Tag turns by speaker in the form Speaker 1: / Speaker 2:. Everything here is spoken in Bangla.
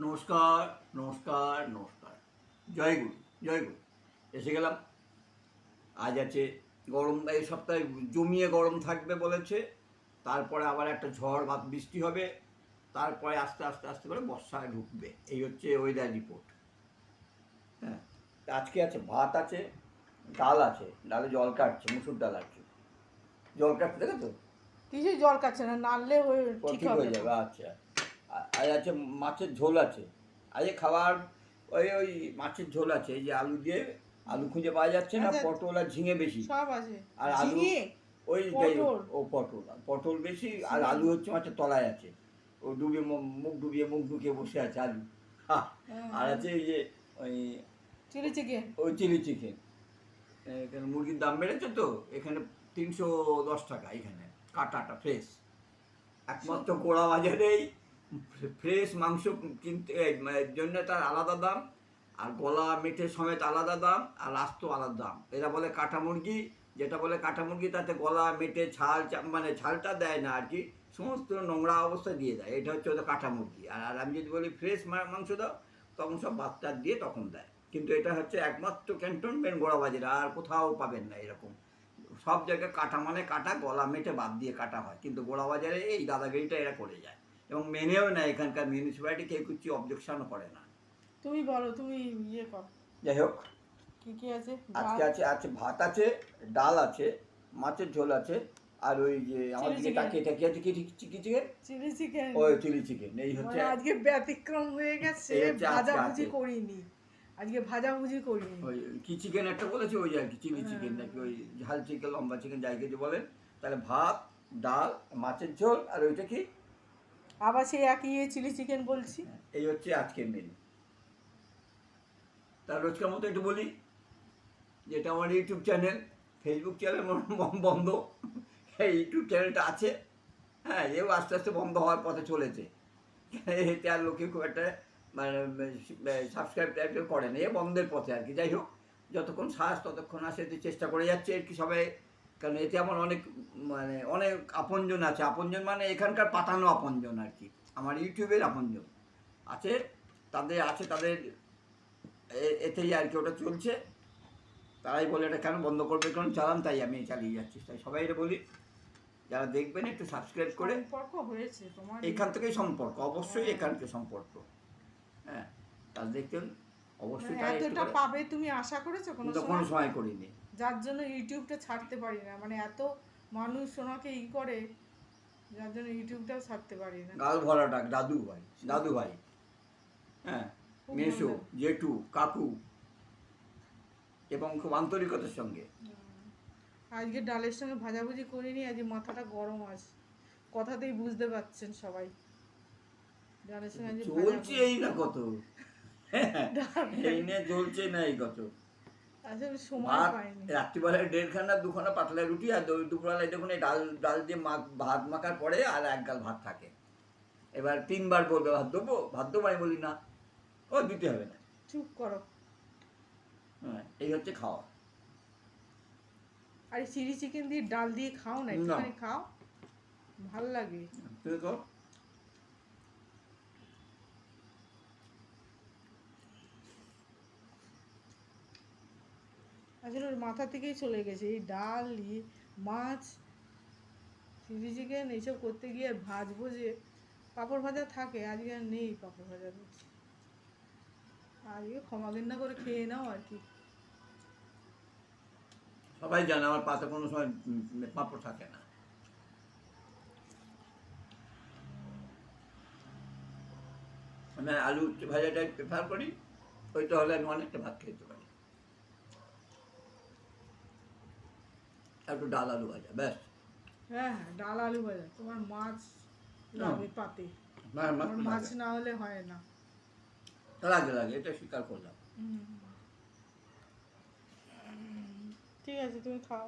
Speaker 1: নমস্কার নমস্কার নমস্কার। জয় গুরু জয় গুরু। এসে গেলাম। আজ আছে গরম, এই সপ্তাহে জমিয়ে গরম থাকবে বলেছে। তারপরে আবার একটা ঝড় বা বৃষ্টি হবে। তারপরে আস্তে আস্তে আস্তে করে বর্ষায় ঢুকবে। এই হচ্ছে ওয়েদার রিপোর্ট। হ্যাঁ, তা আজকে আছে ভাত আছে, ডাল আছে, ডালে জল কাটছে, মুসুর ডাল আছে, জল কাটছে, দেখো তো
Speaker 2: কিছুই জল কাটছে না, নাড়লে হয়ে ঠিক
Speaker 1: ঠিক
Speaker 2: হবে
Speaker 1: হয়ে
Speaker 2: না।
Speaker 1: যাবে। আচ্ছা, আজ আছে মাছের ঝোল আছে। আজকে খাবার ওই ওই মাছের ঝোল আছে, এই যে আলু দিয়ে, আলু খুঁজে পাওয়া যাচ্ছে না,
Speaker 2: আচ্ছা,
Speaker 1: পটল আর ঝিঙে বেশি।
Speaker 2: সব আছে।
Speaker 1: আর আলু
Speaker 2: ঝিঙে,
Speaker 1: ওই যাই হোক,
Speaker 2: পটল,
Speaker 1: ও পটল পটল বেশি, আর
Speaker 2: ঝিঙে।
Speaker 1: আলু হচ্ছে মাছের তলায় আছে। ও ডুবিয়ে মুখ ঢুকিয়ে বসে আছে আলু। আর আছে এই যে ওই
Speaker 2: চিলি চিকেন।
Speaker 1: ওই চিলি চিকেন। এখানে মুরগির দাম বেড়েছে তো, এখানে 310 টাকা এখানে, কাটাটা ফ্রেশ। একমাত্র গোড়া বাজারেই ফ্রেশ মাংস কিনতে জন্য তার আলাদা দাম, আর গলা মেটে সমেত আলাদা দাম, আর আস্ত আলাদা দাম। এরা বলে কাটা মুরগি, যেটা বলে কাটা মুরগি তাতে গলা মেটে ছাল মানে ছালটা দেয় না আর কি, সমস্ত নোংরা অবস্থায় দিয়ে দেয়। এটা হচ্ছে ওদের কাটা মুরগি। আর আমি যদি বলি ফ্রেশ মাংস দাও, তখন সব বাচ্চা দিয়ে তখন দেয়। কিন্তু এটা হচ্ছে একমাত্র ক্যান্টনমেন্ট গোড়া বাজারে, আর কোথাও পাবেন না এরকম। সব জায়গায় কাটা মানে কাটা, গলা মেটে বাদ দিয়ে কাটা হয়, কিন্তু গোড়া বাজারে এই দাদাগিরিটা এরা করে যায়। এবং মেনেও নেয়, এখানকার মিউনিসিপ্যালিটি কেউ কিছু অবজেকশনও করে না।
Speaker 2: তুমি বলো, তুমি ইয়ে কর।
Speaker 1: যাই হোক,
Speaker 2: কি কি আছে?
Speaker 1: আজকে
Speaker 2: ভাত,
Speaker 1: আছে আছে ভাত আছে, ডাল আছে, মাছের ঝোল আছে, আর ওই যে আমার
Speaker 2: চিলি
Speaker 1: দিকে
Speaker 2: চিকেন।
Speaker 1: তাকিয়ে তাকিয়ে আছে কি চিকেন,
Speaker 2: চিলি চিকেন।
Speaker 1: ওই চিলি চিকেন। এই হচ্ছে,
Speaker 2: মানে আজকে ব্যতিক্রম হয়ে গেছে,
Speaker 1: এই হচ্ছে আজকে
Speaker 2: ভাজাভুজি
Speaker 1: আছে।
Speaker 2: করিনি। আজকে ভাজাভুজি করিনি।
Speaker 1: ওই কি চিকেন একটা বলেছে, ওই আর কি চিলি চিকেন
Speaker 2: হ্যাঁ।
Speaker 1: নাকি ওই ঝাল চিকেন, লম্বা চিকেন, যাই কিছু বলেন। তাহলে ভাত, ডাল, মাছের ঝোল, আর ওইটা কি,
Speaker 2: আবার সেই একই চিলি চিকেন বলছি।
Speaker 1: এই হচ্ছে আজকের মেনু। তার রোজকার মতো একটু বলি, যেটা আমার ইউটিউব চ্যানেল, ফেসবুক চ্যানেল বন্ধ, এই ইউটিউব চ্যানেলটা আছে। হ্যাঁ, এও আস্তে আস্তে বন্ধ হওয়ার পথে চলেছে। এতে আর লোকে খুব একটা মানে সাবস্ক্রাইব টাইপ করে না, এ বন্ধের পথে আর কি। যাই হোক, যতক্ষণ শ্বাস ততক্ষণ আসে এতে চেষ্টা করে যাচ্ছে আর কি সবাই। কারণ এতে আমার অনেক মানে অনেক আপনজন আছে। আপনজন মানে এখানকার পাতানো আপনজন আর কি, আমার ইউটিউবের আপনজন আছে। তাদের এতেই আর কি ওটা চলছে। তারাই বলে এটা কেন বন্ধ করবে, কারণ চালান, তাই আমি চালিয়ে যাচ্ছি। তাই সবাই এটা বলি, যারা দেখবেন একটু সাবস্ক্রাইব করে।
Speaker 2: সম্পর্ক হয়েছে তোমার?
Speaker 1: এখান থেকেই সম্পর্ক, অবশ্যই
Speaker 2: হ্যাঁ।
Speaker 1: এখান থেকে সম্পর্ক। হ্যাঁ, তার দেখতেন অবশ্যই,
Speaker 2: মানে
Speaker 1: তাই একটু
Speaker 2: এতটা
Speaker 1: করে।
Speaker 2: পাবে তুমি আশা করেছো কোনো
Speaker 1: কিন্তু কোনো
Speaker 2: সময়?
Speaker 1: সময় করিনি।
Speaker 2: যার জন্য ইউটিউবটা ছাড়তে পারি না, মানে এত মানুষ ওনাকে করে, যার জন্য ইউটিউবটাও ছাড়তে পারি না।
Speaker 1: গাল ভরাটা দাদু ভাই, দাদু ভাই, হ্যাঁ,
Speaker 2: খুব
Speaker 1: মেসো,
Speaker 2: ভালো।
Speaker 1: জেঠু, কাকু, এবং খুব আন্তরিকতার সঙ্গে।
Speaker 2: আজকে ডালের সঙ্গে ভাজাভুজি করিনি, আজকে মাথাটা গরম আছে, কথাতেই বুঝতে পারছেন সবাই। ডালের সঙ্গে আজকে
Speaker 1: চলছে এই না কত,
Speaker 2: ডাল
Speaker 1: এই নিয়ে চলছে না এই কত।
Speaker 2: আসলে সময়
Speaker 1: ভাত
Speaker 2: পাইনি।
Speaker 1: রাত্রিবেলায় 1.5খানা 2খানা পাতলা রুটি, আর দুপুরবেলায় দেখুন এই ডাল ডাল দিয়ে ভাত মাখার পরে আর এক গাল ভাত থাকে। এবার 3বার বলবে ভাত দেবো, আমি বলি না, ও দিতে হবে না।
Speaker 2: চুপ করো।
Speaker 1: হ্যাঁ, এই হচ্ছে খাওয়া।
Speaker 2: আর চিলি চিকেন দিয়ে ডাল দিয়ে খাও না, একটুখানি খাও, ভাল লাগে।
Speaker 1: তুমি কর।
Speaker 2: আসলে ওর মাথা থেকেই চলে গেছে এই ডাল, মাছ, চিলি চিকেন এইসব করতে গিয়ে আর ভাজবো যে, পাঁপড় ভাজা থাকে, আজকে আর নেই পাঁপড় ভাজা। আজকে ক্ষমা ঘেন্না করে খেয়ে নাও আর কি।
Speaker 1: সবাই জানে আমার পাতে কোনো সময় পাঁপড় থাকে না। আমি আলু ভাজাটাই প্রেফার করি, ওইটা হলে আমি অনেকটা ভাত খেতে পারি। একটু ডাল আলু ভাজা, ব্যাস।
Speaker 2: হ্যাঁ হ্যাঁ, ডাল আলু ভাজা। তোমার মাছ লাগে পাতে, আমার মাছ না হলে হয় না।
Speaker 1: লাগে লাগে, এটা স্বীকার করলাম।
Speaker 2: ঠিক আছে, তুমি খাও।